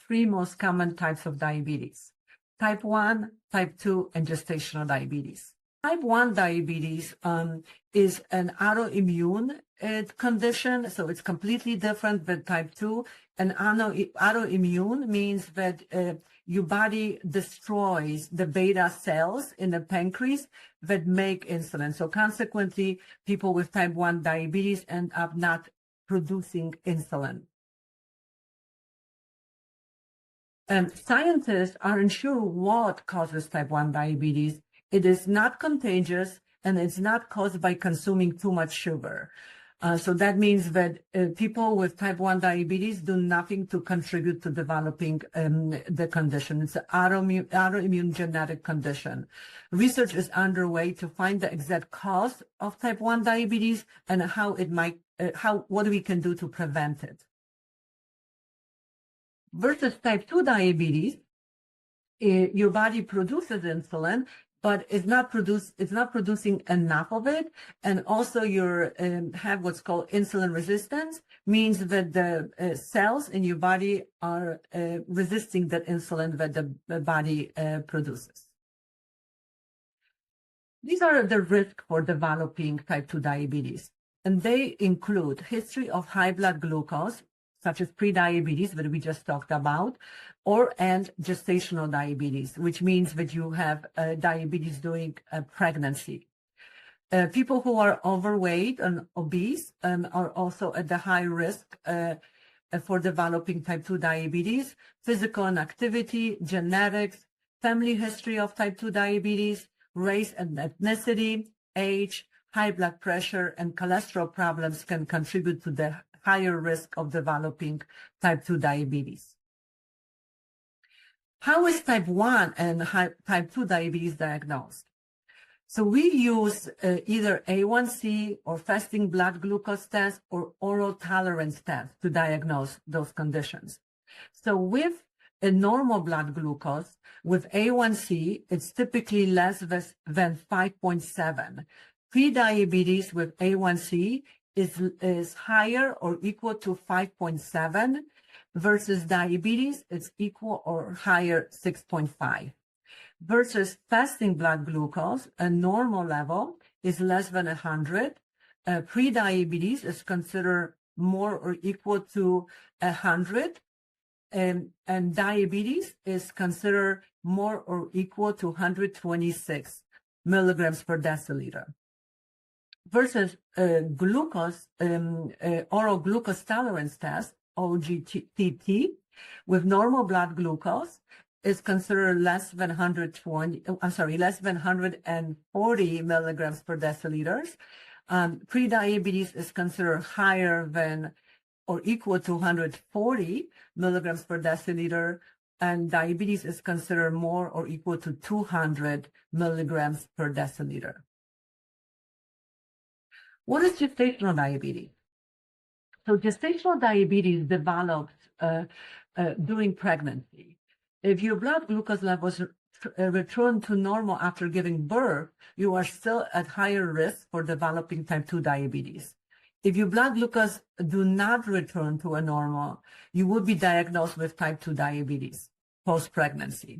three most common types of diabetes: type 1, type 2, and gestational diabetes. Type 1 diabetes is an autoimmune condition, so it's completely different than type 2. And autoimmune means that your body destroys the beta cells in the pancreas that make insulin. So consequently, people with type 1 diabetes end up not producing insulin. And scientists aren't sure what causes type 1 diabetes. It is not contagious, and it's not caused by consuming too much sugar. So that means that people with type 1 diabetes do nothing to contribute to developing the condition. It's an autoimmune genetic condition. Research is underway to find the exact cause of type 1 diabetes and how it might, what we can do to prevent it. Versus type 2 diabetes, your body produces insulin, but it's not producing enough of it, and also you have what's called insulin resistance, means that the cells in your body are resisting that insulin that the body produces. These are the risks for developing type 2 diabetes, and they include history of high blood glucose, such as prediabetes that we just talked about, and gestational diabetes, which means that you have diabetes during pregnancy. People who are overweight and obese are also at the high risk for developing type 2 diabetes. Physical inactivity, genetics, family history of type 2 diabetes, race and ethnicity, age, high blood pressure, and cholesterol problems can contribute to the higher risk of developing type 2 diabetes. How is type 1 and type 2 diabetes diagnosed? So we use either A1C or fasting blood glucose test or oral tolerance test to diagnose those conditions. So with a normal blood glucose, with A1C, it's typically less than 5.7. Pre-diabetes with A1C is higher or equal to 5.7 versus diabetes, it's equal or higher 6.5. Versus fasting blood glucose, a normal level is less than 100. Pre-diabetes is considered more or equal to 100. And diabetes is considered more or equal to 126 milligrams per deciliter. Versus glucose, oral glucose tolerance test, OGTT, with normal blood glucose is considered less than 140 milligrams per deciliters. Pre-diabetes is considered higher than or equal to 140 milligrams per deciliter, and diabetes is considered more or equal to 200 milligrams per deciliter. What is gestational diabetes? So gestational diabetes develops during pregnancy. If your blood glucose levels return to normal after giving birth, you are still at higher risk for developing type 2 diabetes. If your blood glucose do not return to a normal, you would be diagnosed with type 2 diabetes post-pregnancy.